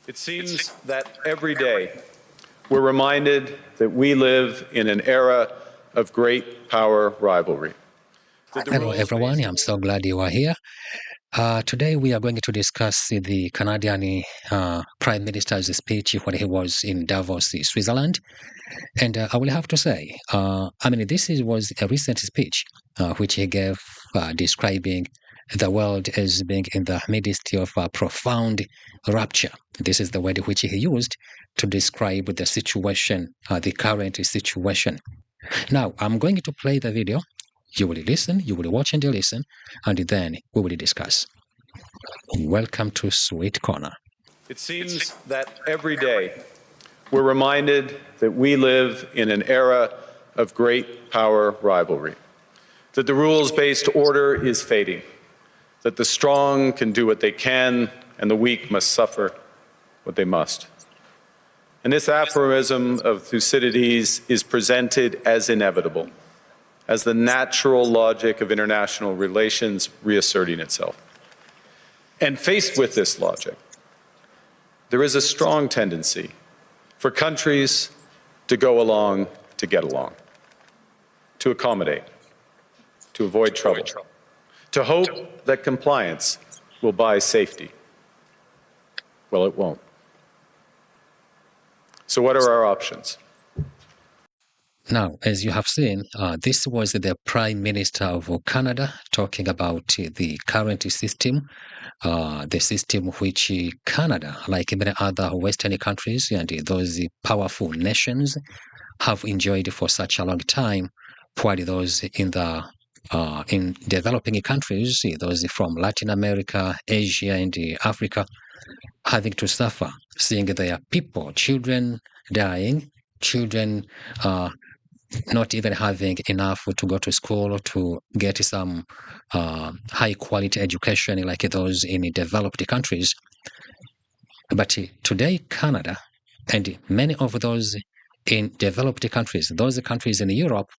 It seems that every day we're reminded that we live in an era of great power rivalry. Hello, everyone. I'm so glad you are here. Today, we are going to discuss the Canadian Prime Minister's speech when he was in Davos, Switzerland. And I will have to say, this was a recent speech which he gave describing the world as being in the midst of a profound rupture. This is the word which he used to describe the situation, the current situation. Now, I'm going to play the video. You will listen, you will watch and listen, and then we will discuss. Welcome to Sweet Corner. It seems that every day we're reminded that we live in an era of great power rivalry, that the rules-based order is fading, that the strong can do what they can and the weak must suffer what they must. And this aphorism of Thucydides is presented as inevitable, as the natural logic of international relations reasserting itself. And faced with this logic, there is a strong tendency for countries to go along to get along, to accommodate, to avoid trouble, to hope that compliance will buy safety. Well, it won't. So what are our options? Now, as you have seen, this was the Prime Minister of Canada talking about the current system, the system which Canada, like many other Western countries and those powerful nations, have enjoyed for such a long time, while those in developing countries, those from Latin America, Asia, and Africa, having to suffer, seeing their people, children dying, children not even having enough to go to school to get some high quality education like those in developed countries. But today, Canada and many of those in developed countries, those countries in Europe,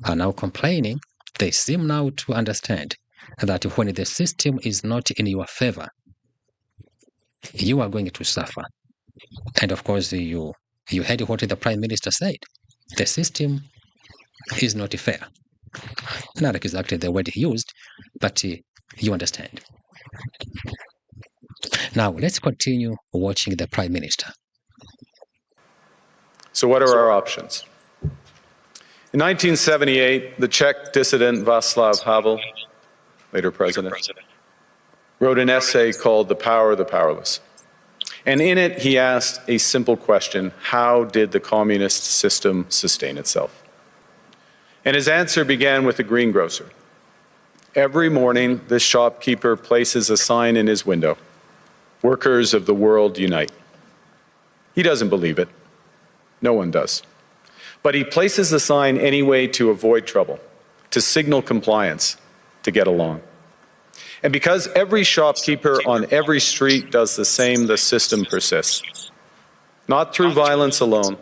are now complaining. They seem now to understand that when the system is not in your favor, you are going to suffer. And of course, you heard what the Prime Minister said. The system is not fair. Not exactly the word he used, but you understand. Now, let's continue watching the Prime Minister. So what are our options? In 1978, the Czech dissident Václav Havel, later president, wrote an essay called The Power of the Powerless. And in it, he asked a simple question: how did the communist system sustain itself? And his answer began with a greengrocer. Every morning, this shopkeeper places a sign in his window: "Workers of the world unite." He doesn't believe it. No one does. But he places the sign anyway to avoid trouble, to signal compliance, to get along. And because every shopkeeper on every street does the same, the system persists. Not through violence alone,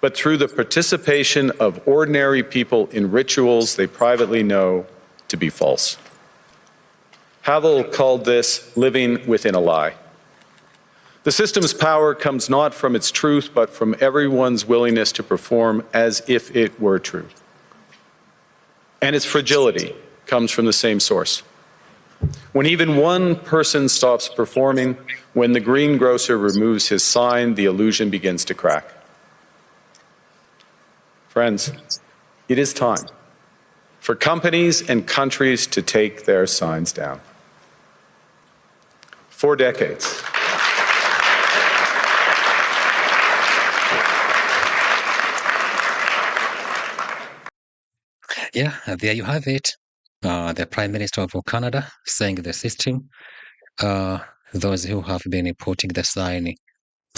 but through the participation of ordinary people in rituals they privately know to be false. Havel called this living within a lie. The system's power comes not from its truth, but from everyone's willingness to perform as if it were true. And its fragility comes from the same source. When even one person stops performing, when the greengrocer removes his sign, the illusion begins to crack. Friends, it is time for companies and countries to take their signs down. For decades, Yeah, there you have it. The Prime Minister of Canada saying the system, those who have been putting the sign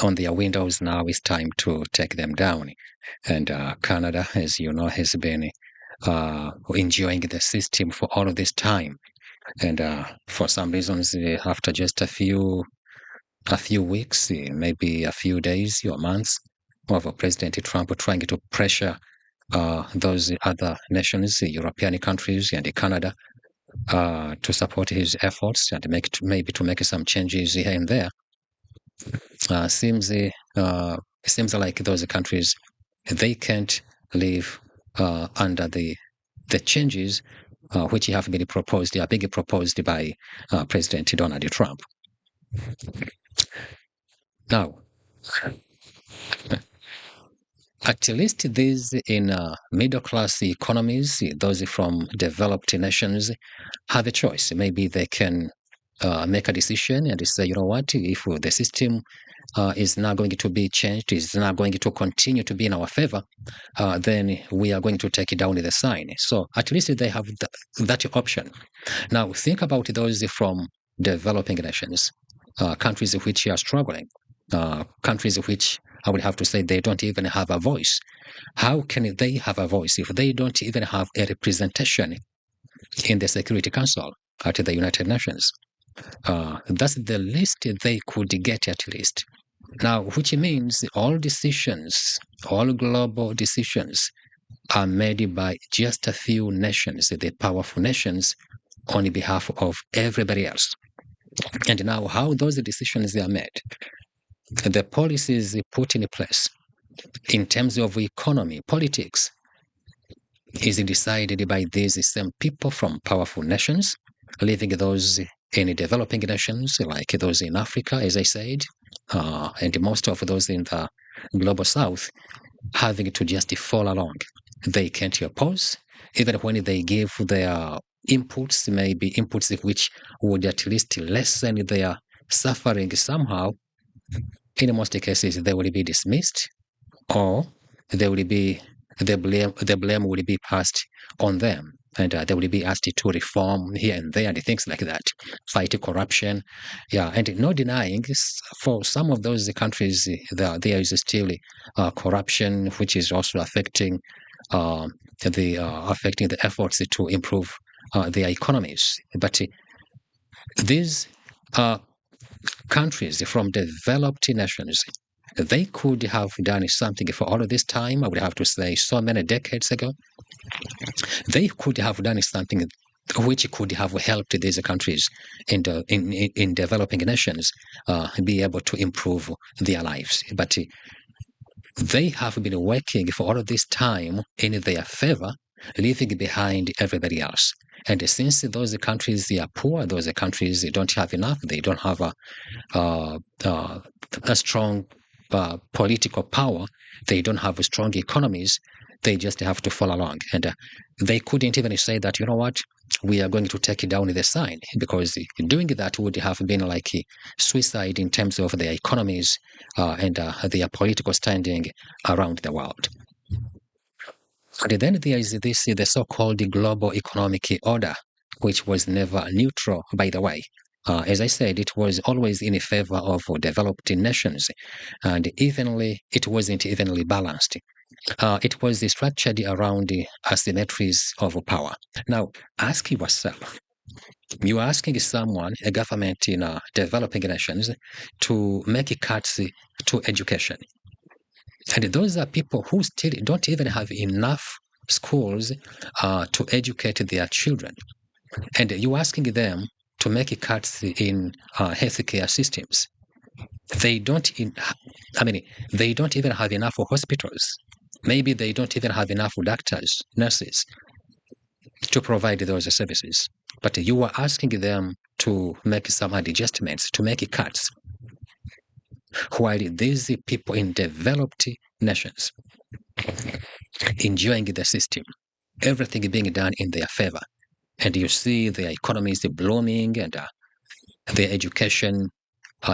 on their windows, now it's time to take them down. And Canada, as you know, has been enjoying the system for all of this time. And for some reasons, after just a few weeks, maybe a few days or months of President Trump trying to pressure those other nations, European countries and Canada, to support his efforts and maybe to make some changes here and there. seems like those countries, they can't live under the changes which have been proposed, are being proposed by President Donald Trump. Now, at least these in middle class economies, those from developed nations, have a choice. Maybe they can make a decision and say, you know what, if the system is not going to be changed, is not going to continue to be in our favor, then we are going to take down the sign. So at least they have that option. Now, think about those from developing nations, countries which are struggling, countries which I would have to say they don't even have a voice. How can they have a voice if they don't even have a representation in the Security Council at the United Nations? That's the least they could get, at least. Now, which means all decisions, all global decisions, are made by just a few nations, the powerful nations, on behalf of everybody else. And now, how those decisions are made, the policies put in place in terms of economy, politics, is decided by these same people from powerful nations, leaving those in developing nations, like those in Africa, as I said, and most of those in the global south, having to just follow along. They can't oppose, even when they give their inputs, maybe inputs which would at least lessen their suffering somehow. In most cases, they will be dismissed, or they will be the blame will be passed on them, and they will be asked to reform here and there and things like that, fight corruption, and no denying for some of those countries there is still corruption, which is also affecting the efforts to improve their economies. But these countries from developed nations, they could have done something for all of this time. I would have to say so many decades ago. They could have done something which could have helped these countries in developing nations be able to improve their lives. But they have been working for all of this time in their favor, leaving behind everybody else. And since those countries are poor, those countries don't have enough, they don't have a strong political power, they don't have strong economies, they just have to follow along. And they couldn't even say that, you know what, we are going to take down the sign, because doing that would have been like suicide in terms of their economies and their political standing around the world. And then there is the so-called global economic order, which was never neutral, by the way. As I said, it was always in favor of developed nations, and it wasn't evenly balanced. It was structured around the asymmetries of power. Now, ask yourself, you are asking someone, a government in developing nations, to make cuts to education. And those are people who still don't even have enough schools to educate their children. And you're asking them to make cuts in healthcare systems. They don't even have enough hospitals. Maybe they don't even have enough doctors, nurses to provide those services. But you are asking them to make some adjustments, to make cuts, while these people in developed nations enjoying the system, everything being done in their favor. And you see their economies blooming and their education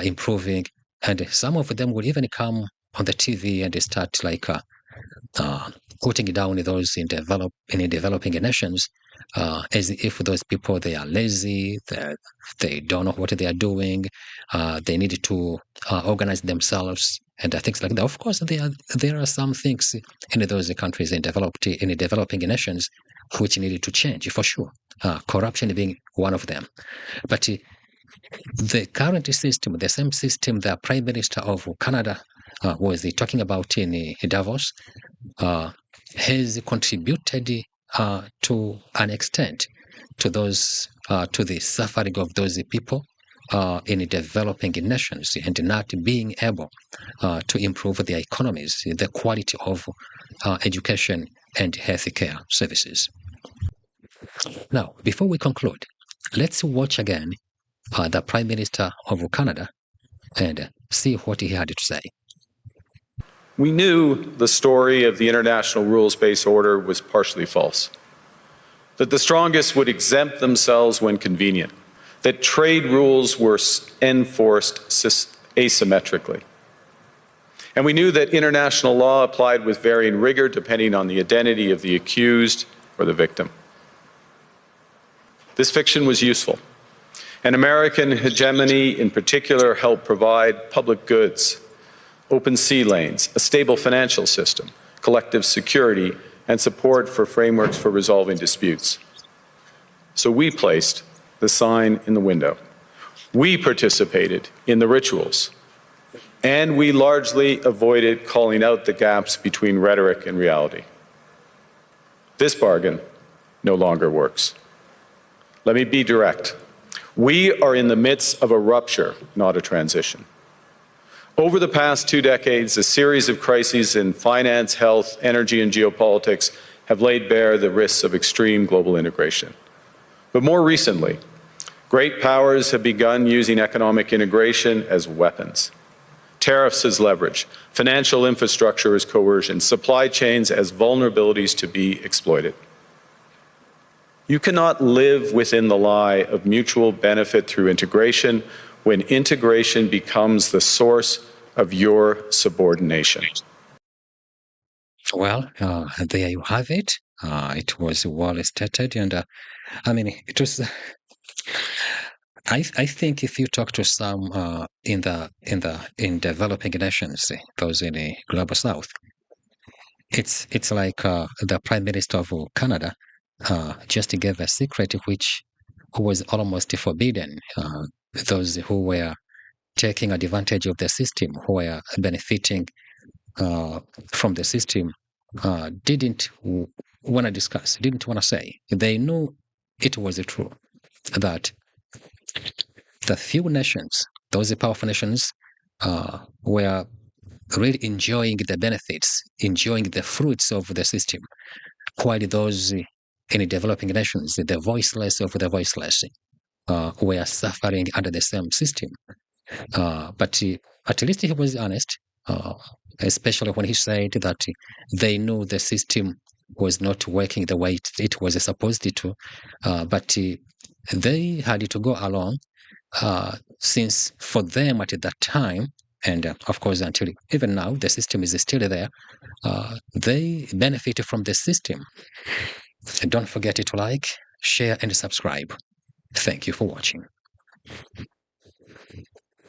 improving. And some of them will even come on the TV and start like putting down those in developing nations as if those people, they are lazy, they don't know what they are doing, they need to organize themselves and things like that. Of course, there are some things in those countries in developing nations which needed to change for sure. Corruption being one of them. But the current system, the same system the Prime Minister of Canada was talking about in Davos, has contributed to an extent to the suffering of those people in developing nations and not being able to improve their economies, the quality of education and healthcare services. Now, before we conclude, let's watch again the Prime Minister of Canada and see what he had to say. We knew the story of the international rules-based order was partially false, that the strongest would exempt themselves when convenient, that trade rules were enforced asymmetrically. And we knew that international law applied with varying rigor depending on the identity of the accused or the victim. This fiction was useful, and American hegemony in particular helped provide public goods, open sea lanes, a stable financial system, collective security, and support for frameworks for resolving disputes. So we placed the sign in the window. We participated in the rituals, and we largely avoided calling out the gaps between rhetoric and reality. This bargain no longer works. Let me be direct. We are in the midst of a rupture, not a transition. Over the past 2 decades, a series of crises in finance, health, energy, and geopolitics have laid bare the risks of extreme global integration. But more recently, great powers have begun using economic integration as weapons. Tariffs as leverage, financial infrastructure as coercion, supply chains as vulnerabilities to be exploited. You cannot live within the lie of mutual benefit through integration when integration becomes the source of your subordination. Well, there you have it. It was well stated, and I mean, it was. I think if you talk to some in developing nations, those in the global south, it's like the Prime Minister of Canada just gave a secret which was almost forbidden. Those who were taking advantage of the system, who were benefiting from the system, didn't want to discuss, didn't want to say. They knew it was true that the few nations, those powerful nations, were really enjoying the benefits, enjoying the fruits of the system, while those in developing nations, the voiceless of the voiceless, were suffering under the same system. But at least he was honest, especially when he said that they knew the system was not working the way it was supposed to, but they had to go along since for them at that time, and of course until even now, the system is still there, they benefit from the system. Don't forget to like, share, and subscribe. Thank you for watching.